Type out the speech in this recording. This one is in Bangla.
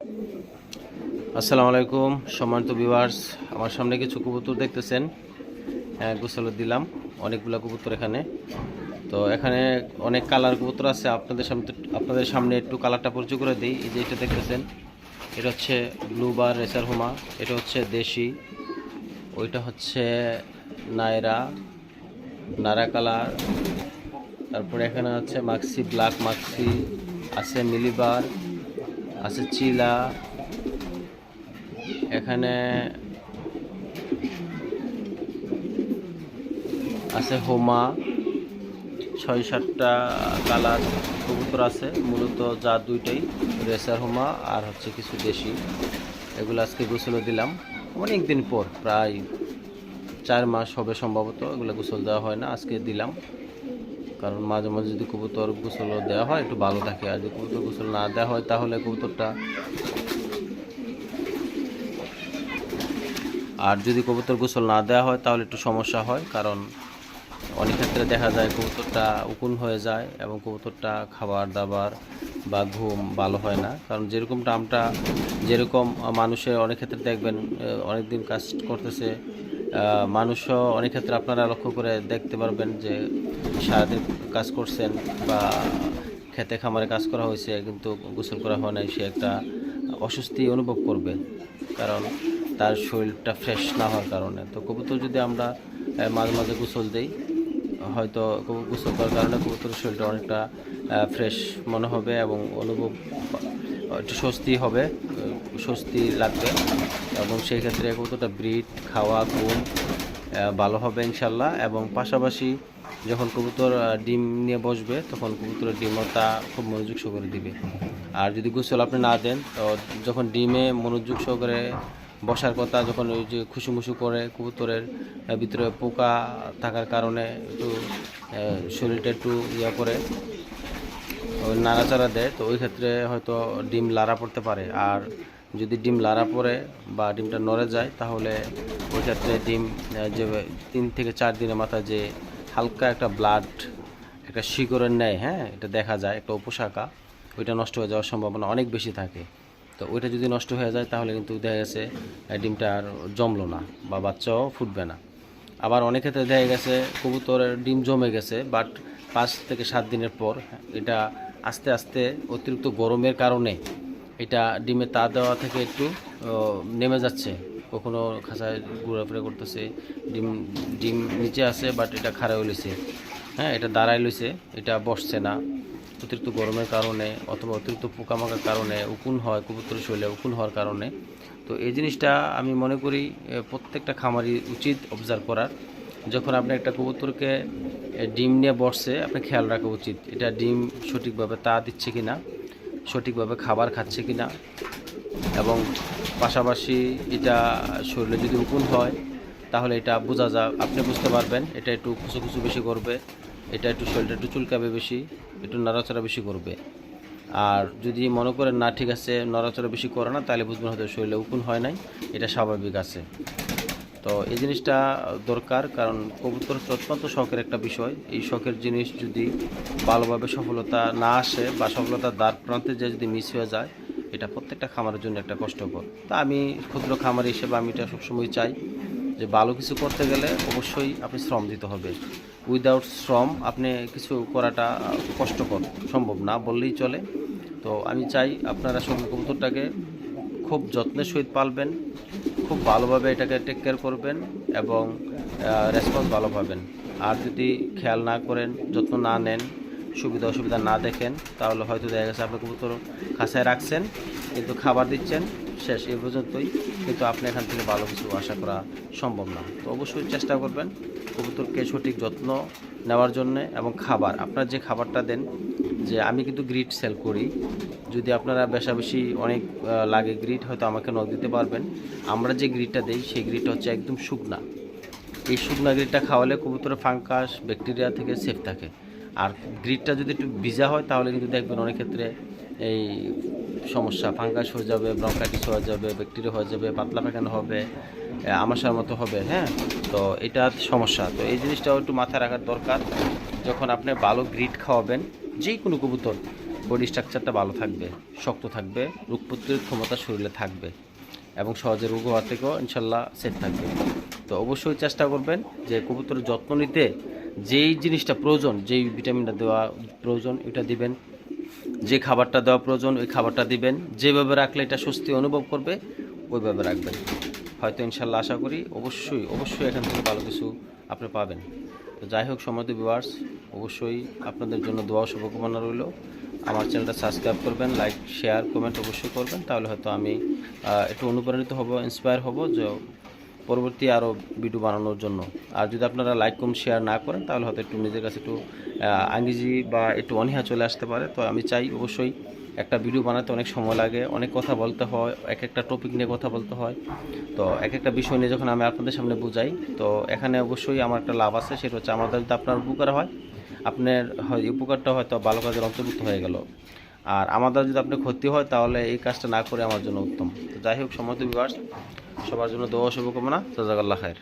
আসসালামু আলাইকুম সম্মানিত ভিউয়ার্স, আমার সামনে কিছু কবুতর দেখতেছেন। গোসল দিলাম অনেকগুলো কবুতর এখানে। তো এখানে অনেক কালার কবুতর আছে। আপনাদের সামনে একটু কালারটা পরিচয় করে দিই। এই যে এটা দেখতেছেন, এটা হচ্ছে ব্লু বার রেসার হোমা, এটা হচ্ছে দেশি, ওইটা হচ্ছে নায়রা নারা কালার, তারপরে এখানে আছে মাক্সি ব্ল্যাক মাক্সি, আছে মিলিবার, আছে চিলা, এখানে আছে হোমা। 6-7টা কালার কবুতর আছে, মূলত যা দুইটাই রেসার হোমা আর হচ্ছে কিছু দেশি। এগুলো আজকে গোসল দিলাম অনেক দিন পর, প্রায় 4 মাস হবে সম্ভবত। এগুলো গোসল দেওয়া হয় না, আজকে দিলাম। কারণ মাঝে মাঝে যদি কবুতর গোসল দেওয়া হয় একটু ভালো থাকে, আর যদি কবুতর গোসল না দেওয়া হয় তাহলে কবুতর গোসল না দেওয়া হয় তাহলে একটু সমস্যা হয়। কারণ অনেক ক্ষেত্রে দেখা যায় কবুতরটা উকুন হয়ে যায় এবং কবুতরটা খাবার দাবার বা ঘুম ভালো হয় না। কারণ যেরকম মানুষের অনেক ক্ষেত্রে দেখবেন অনেক দিন কাজ করতেছে মানুষও, অনেক ক্ষেত্রে আপনারা লক্ষ্য করে দেখতে পারবেন যে সারাদিন কাজ করছেন বা খেতে খামারে কাজ করা হয়েছে কিন্তু গোসল করা হয় নাই, সে একটা অস্বস্তি অনুভব করবে, কারণ তার শরীরটা ফ্রেশ না হওয়ার কারণে। তো কবুতর যদি আমরা মাঝে মাঝে গোসল দিই, হয়তো গোসল করার কারণে কবুতরের শরীরটা অনেকটা ফ্রেশ মনে হবে এবং একটু স্বস্তি লাগবে, এবং সেই ক্ষেত্রে কবুতরটা ব্রিড খাওয়া ঘুম ভালো হবে ইনশাল্লাহ। এবং পাশাপাশি যখন কবুতর ডিম নিয়ে বসবে তখন কবুতরের ডিমটা খুব মনোযোগ সহকারে দিবে। আর যদি গোসল আপনি না দেন, তো যখন ডিমে মনোযোগ সহকারে বসার কথা, যখন ওই যে খুশুমুশু করে কবুতরের ভিতরে পোকা থাকার কারণে একটু শরীরটা একটু করে নাড়াচাড়া দেয়, তো ওই ক্ষেত্রে হয়তো ডিম লাড়া পড়তে পারে। আর যদি ডিম লাড়া পড়ে বা ডিমটা নড়ে যায় তাহলে ওই ক্ষেত্রে ডিম যে 3 থেকে 4 দিনের মাথায় যে হালকা একটা ব্লাড একটা শিকড়ের নেয়, হ্যাঁ, এটা দেখা যায় একটা উপশাখা, ওইটা নষ্ট হয়ে যাওয়ার সম্ভাবনা অনেক বেশি থাকে। তো ওইটা যদি নষ্ট হয়ে যায় তাহলে কিন্তু দেখা গেছে ডিমটা আর জমলো না বা বাচ্চাও ফুটবে না। আবার অনেক ক্ষেত্রে দেখা গেছে কবুতরের ডিম জমে গেছে, বাট 5 থেকে 7 দিনের পর এটা আস্তে আস্তে অতিরিক্ত গরমের কারণে এটা ডিমে তা দেওয়া থেকে একটু নেমে যাচ্ছে, কখনো খাঁচায় ঘোরাফেরা করতেছে, ডিম ডিম নিচে আছে বাট এটা খাড়া হইছে, হ্যাঁ, এটা দাঁড়াই লইছে, এটা বসছে না অতিরিক্ত গরমের কারণে, অথবা অতিরিক্ত পোকামাকড়ের কারণে উকুন হয়, কবুতরের শরীরে উকুন হওয়ার কারণে। তো এই জিনিসটা আমি মনে করি প্রত্যেকটা খামারি উচিত অবজার্ভ করার। যখন আপনি একটা কবুতরকে ডিম নিয়ে বসছে, আপনি খেয়াল রাখা উচিত এটা ডিম সঠিকভাবে তা দিচ্ছে কিনা, সঠিকভাবে খাবার খাচ্ছে কিনা, এবং পাশাপাশি এটা শরীরে যদি উকুন হয় তাহলে এটা বোঝা যায়, আপনি বুঝতে পারবেন এটা একটু খুচু বেশি করবে, এটা একটু শরীরটা একটু চুলকাবে বেশি, একটু নড়াচড়া বেশি করবে। আর যদি মনে করেন না ঠিক আছে নড়াচড়া বেশি করে না, তাহলে বুঝবেন হয়তো শরীরে উকুন হয় নাই, এটা স্বাভাবিক আছে। তো এই জিনিসটা দরকার, কারণ কবুতর অত্যন্ত শখের একটা বিষয়। এই শখের জিনিস যদি ভালোভাবে সফলতা না আসে বা সফলতার দ্বার প্রান্তে যে যদি মিস হয়ে যায়, এটা প্রত্যেকটা খামারের জন্য একটা কষ্টকর। তা আমি ক্ষুদ্র খামারি হিসেবে আমি এটা সবসময় চাই যে ভালো কিছু করতে গেলে অবশ্যই আপনি শ্রম দিতে হবে। উইদাউট শ্রম আপনি কিছু করাটা কষ্টকর, সম্ভব না বললেই চলে। তো আমি চাই আপনারা শখের কবুতরটাকে খুব যত্নের সহিত পালবেন, খুব ভালোভাবে এটাকে টেক কেয়ার করবেন এবং রেসপন্স ভালো পাবেন। আর যদি খেয়াল না করেন, যত্ন না নেন, সুবিধা অসুবিধা না দেখেন, তাহলে হয়তো দেখা গেছে আপনি কবুতর খাঁচায় রাখছেন কিন্তু খাবার দিচ্ছেন শেষ, এই পর্যন্তই, কিন্তু আপনি এখান থেকে ভালো কিছু আশা করা সম্ভব না। তো অবশ্যই চেষ্টা করবেন কবুতরকে সঠিক যত্ন নেওয়ার জন্য, এবং খাবার আপনার যে খাবারটা দেন, যে আমি কিন্তু গ্রিড সেল করি, যদি আপনারা বেশি অনেক লাগে গ্রিড, হয়তো আমাকে নক দিতে পারবেন। আমরা যে গ্রিডটা দিই সেই গ্রিডটা হচ্ছে একদম শুকনা। এই শুকনা গ্রিডটা খাওয়ালে কবুতরের ফাঙ্গাস ব্যাকটেরিয়া থেকে সেফ থাকে। আর গ্রিডটা যদি একটু ভিজা হয় তাহলে কিন্তু দেখবেন অনেক ক্ষেত্রে এই সমস্যা, ফাঙ্গাস হয়ে যাবে, ব্রঙ্কাইটিস হয়ে যাবে, ব্যাকটেরিয়া হয়ে যাবে, পাতলা পায়খানা হবে, আমাশার মতো হবে, হ্যাঁ, তো এটা সমস্যা। তো এই জিনিসটাও একটু মাথায় রাখার দরকার। যখন আপনি ভালো গ্রিড খাওয়াবেন যে কোনো কবুতর, বডি স্ট্রাকচারটা ভালো থাকবে, শক্ত থাকবে, রোগ প্রতিরোধ ক্ষমতা শরীরে থাকবে এবং সহজে রোগ হওয়া থেকেও ইনশাল্লাহ সেফ থাকবে। তো অবশ্যই চেষ্টা করবেন যে কবুতরের যত্ন নিতে যেই জিনিসটা প্রয়োজন, যেই ভিটামিনটা দেওয়া প্রয়োজন এটা দিবেন, যে খাবারটা দেওয়া প্রয়োজন ওই খাবারটা দিবেন, যেভাবে রাখলে এটা স্বস্তি অনুভব করবে ওইভাবে রাখবেন। হয়তো ইনশাল্লাহ আশা করি অবশ্যই এখান থেকে ভালো কিছু আপনি পাবেন। তো যাই হোক সম্মানিত ভিউয়ার্স, অবশ্যই আপনাদের জন্য দোয়া শুভকামনা রইল। আমার চ্যানেলটা সাবস্ক্রাইব করবেন, লাইক শেয়ার কমেন্ট অবশ্যই করবেন, তাহলে হয়তো আমি একটু অনুপ্রাণিত হব, ইন্সপায়ার হব যে পরবর্তী আরও ভিডিও বানানোর জন্য। আর যদি আপনারা লাইক কম শেয়ার না করেন তাহলে হয়তো একটু নিজের কাছে একটু আঙ্গিজি বা একটু অনীহা চলে আসতে পারে। তো আমি চাই অবশ্যই একটা ভিডিও বানাতে অনেক সময় লাগে, অনেক কথা বলতে হয়, এক একটা টপিক নিয়ে কথা বলতে হয়। তো এক একটা বিষয় নিয়ে যখন আমি আপনাদের সামনে বুঝাই, তো এখানে অবশ্যই আমার একটা লাভ আছে, সেটা হচ্ছে আমাদের যদি আপনার উপকার হয়, আপনার উপকারটা হয়তো ভালো কাজের অন্তর্ভুক্ত হয়ে গেল। আর আমাদের যদি আপনার ক্ষতি হয় তাহলে এই কাজটা না করে আমার জন্য উত্তম। তো যাই হোক সম্মানিত ভিউয়ার্স, সবার জন্য দোয়া শুভকামনা। জাযাকাল্লাহ খায়ের।